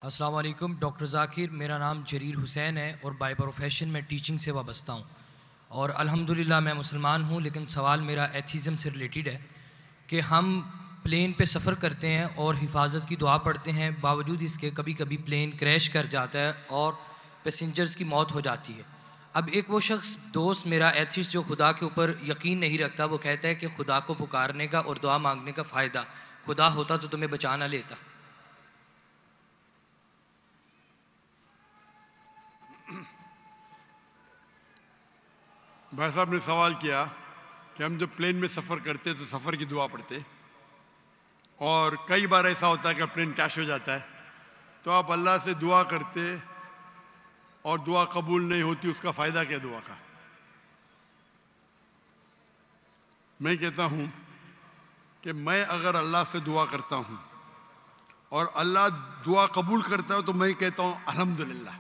السلام علیکم ڈاکٹر ذاکر، میرا نام جریر حسین ہے اور بائی پروفیشن میں ٹیچنگ سے وابستہ ہوں، اور الحمدللہ میں مسلمان ہوں، لیکن سوال میرا ایتھیزم سے ریلیٹڈ ہے کہ ہم پلین پہ سفر کرتے ہیں اور حفاظت کی دعا پڑھتے ہیں، باوجود اس کے کبھی کبھی پلین کریش کر جاتا ہے اور پیسنجرز کی موت ہو جاتی ہے۔ اب ایک وہ شخص دوست میرا ایتھیسٹ جو خدا کے اوپر یقین نہیں رکھتا، وہ کہتا ہے کہ خدا کو پکارنے کا اور دعا مانگنے کا فائدہ، خدا ہوتا تو تمہیں بچا نہ لیتا۔ بھائی صاحب نے سوال کیا کہ ہم جب پلین میں سفر کرتے تو سفر کی دعا پڑھتے، اور کئی بار ایسا ہوتا ہے کہ پلین کریش ہو جاتا ہے تو آپ اللہ سے دعا کرتے اور دعا قبول نہیں ہوتی، اس کا فائدہ کیا دعا کا؟ میں کہتا ہوں کہ میں اگر اللہ سے دعا کرتا ہوں اور اللہ دعا قبول کرتا ہے تو میں کہتا ہوں الحمدللہ۔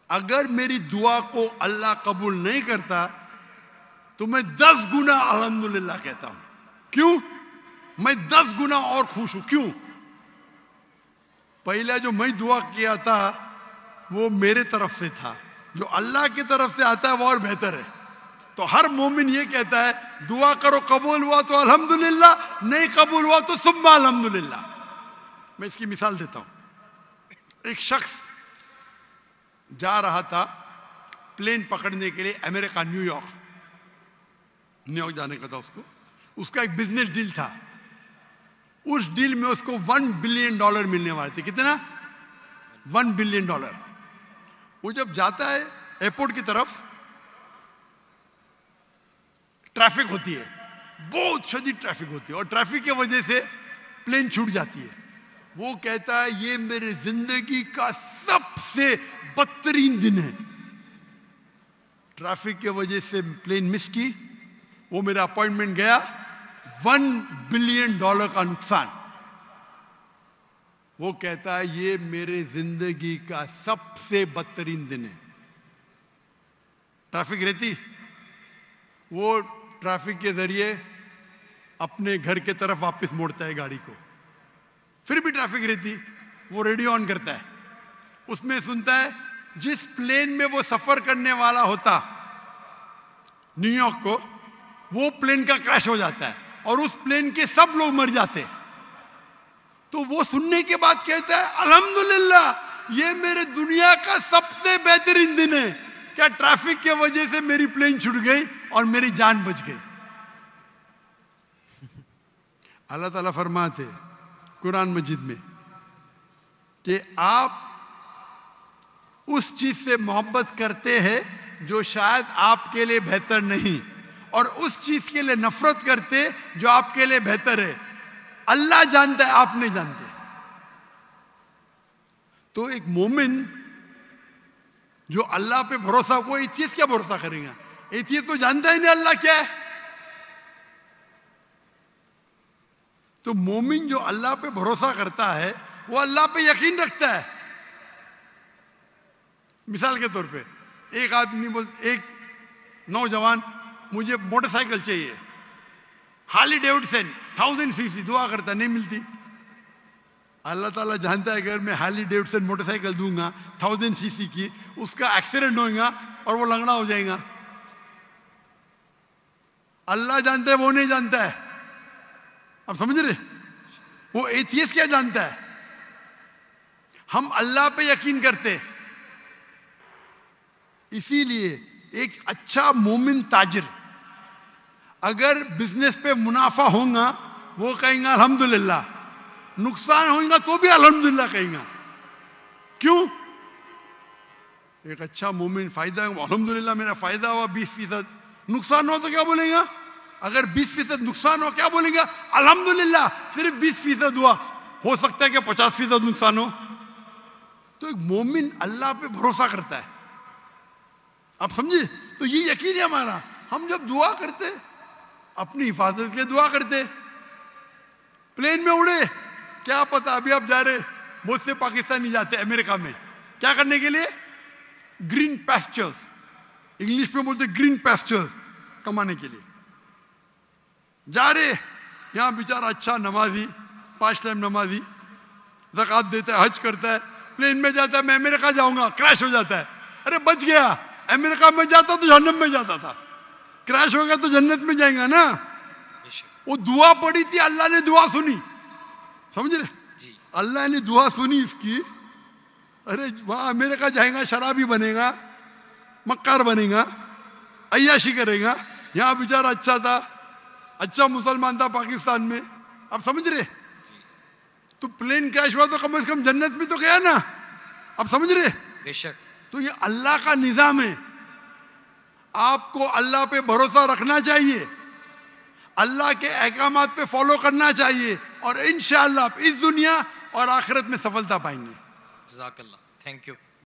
اگر میری دعا کو اللہ قبول نہیں کرتا تو میں 10 گنا الحمدللہ کہتا ہوں۔ کیوں؟ میں 10 گنا اور خوش ہوں۔ کیوں؟ پہلا جو میں دعا کیا تھا وہ میرے طرف سے تھا، جو اللہ کی طرف سے آتا ہے وہ اور بہتر ہے۔ تو ہر مومن یہ کہتا ہے دعا کرو، قبول ہوا تو الحمدللہ، نہیں قبول ہوا تو ثم الحمدللہ۔ میں اس کی مثال دیتا ہوں۔ ایک شخص جا رہا تھا پلین پکڑنے کے لیے امریکہ، نیو یارک جانے کا تھا اس کا ایک بزنس ڈیل تھا۔ اس ڈیل میں اس کو $1 بلین ملنے والے تھے۔ کتنا؟ $1 بلین۔ وہ جب جاتا ہے ایئرپورٹ کی طرف، ٹریفک ہوتی ہے، بہت شدید ٹریفک ہوتی ہے، اور ٹریفک کی وجہ سے پلین چھوٹ جاتی ہے۔ وہ کہتا ہے یہ میرے زندگی کا سب سے بدترین دن ہے۔ ٹریفک کی وجہ سے پلین مس کی، وہ میرا اپوائنٹمنٹ گیا، $1 بلین کا نقصان۔ وہ کہتا ہے یہ میرے زندگی کا سب سے بدترین دن ہے۔ ٹریفک رہتی، وہ ٹریفک کے ذریعے اپنے گھر کے طرف واپس موڑتا ہے گاڑی کو، پھر بھی ٹریفک رہتی، وہ ریڈیو آن کرتا ہے، اس میں سنتا ہے جس پلین میں وہ سفر کرنے والا ہوتا نیو یارک کو، وہ پلین کا کریش ہو جاتا ہے اور اس پلین کے سب لوگ مر جاتے۔ تو وہ سننے کے بعد کہتا ہے الحمدللہ یہ میرے دنیا کا سب سے بہترین دن ہے، کیا ٹریفک کی وجہ سے میری پلین چھوٹ گئی اور میری جان بچ گئی۔ اللہ تعالیٰ فرماتے قرآن مجید میں کہ آپ اس چیز سے محبت کرتے ہیں جو شاید آپ کے لیے بہتر نہیں، اور اس چیز کے لیے نفرت کرتے جو آپ کے لیے بہتر ہے۔ اللہ جانتا ہے، آپ نہیں جانتے۔ تو ایک مومن جو اللہ پہ بھروسہ، وہ اس چیز کیا بھروسہ کرے گا؟ یہ چیز تو جانتا ہی نہیں اللہ کیا ہے۔ تو مومن جو اللہ پہ بھروسہ کرتا ہے وہ اللہ پہ یقین رکھتا ہے۔ مثال کے طور پہ ایک آدمی ایک نوجوان مجھے موٹر سائیکل چاہیے، ہارلی ڈیوڈسن 1000 cc، دعا کرتا نہیں ملتی۔ اللہ تعالیٰ جانتا ہے اگر میں ہارلی ڈیوڈسن موٹر سائیکل دوں گا 1000 cc کی، اس کا ایکسیڈنٹ ہوگا اور وہ لنگڑا ہو جائے گا۔ اللہ جانتا ہے، وہ نہیں جانتا ہے۔ اب سمجھ رہے؟ وہ ایتھیسٹ کیا جانتا ہے؟ ہم اللہ پہ یقین کرتے۔ اسی لیے ایک اچھا مومن تاجر اگر بزنس پہ منافع ہوگا وہ کہیں گا الحمدللہ، نقصان ہوگا تو بھی الحمدللہ کہیں گا۔ کیوں؟ ایک اچھا مومن فائدہ ہے، الحمدللہ میرا فائدہ ہوا 20%، نقصان ہوا تو کیا بولیں گا؟ اگر 20% نقصان ہو کیا بولیں گا؟ الحمدللہ صرف 20% ہوا، ہو سکتا ہے کہ 50% نقصان ہو۔ تو ایک مومن اللہ پہ بھروسہ کرتا ہے۔ آپ سمجھے؟ تو یہ یقین ہے ہمارا۔ ہم جب دعا کرتے اپنی حفاظت کے لیے دعا کرتے، پلین میں اڑے، کیا پتا ابھی آپ جا رہے، بہت سے پاکستانی جاتے امریکہ میں کیا کرنے کے لیے؟ گرین پیسچرز، انگلش میں بولتے گرین پیسچرز کمانے کے لیے جا رہے۔ یہاں بیچارہ اچھا نمازی، 5 ٹائم نمازی، زکات دیتا ہے, حج کرتا ہے, پلین میں جاتا ہے, میں امریکہ جاؤں گا, کریش ہو جاتا ہے, ارے بچ گیا, امریکہ میں جاتا تو جہنم میں جاتا تھا, کریش ہو گیا تو جنت میں جائیں گا نا. وہ دعا پڑی تھی, اللہ نے دعا سنی, سمجھ رہے, اللہ نے دعا سنی اس کی. ارے وہاں امریکہ جائیں گا, شرابی بنے گا, مکار بنے گا, عیاشی کرے گا. یہاں بیچارہ اچھا تھا, اچھا مسلمان تھا پاکستان میں. اب سمجھ رہے, تو پلین کریش ہوا تو کم از کم جنت میں تو گیا نا. اب سمجھ رہے, بے شک. تو یہ اللہ کا نظام ہے. آپ کو اللہ پہ بھروسہ رکھنا چاہیے, اللہ کے احکامات پہ فالو کرنا چاہیے, اور انشاءاللہ آپ اس دنیا اور آخرت میں سفلتا پائیں گے. جزاک اللہ, تھینک یو.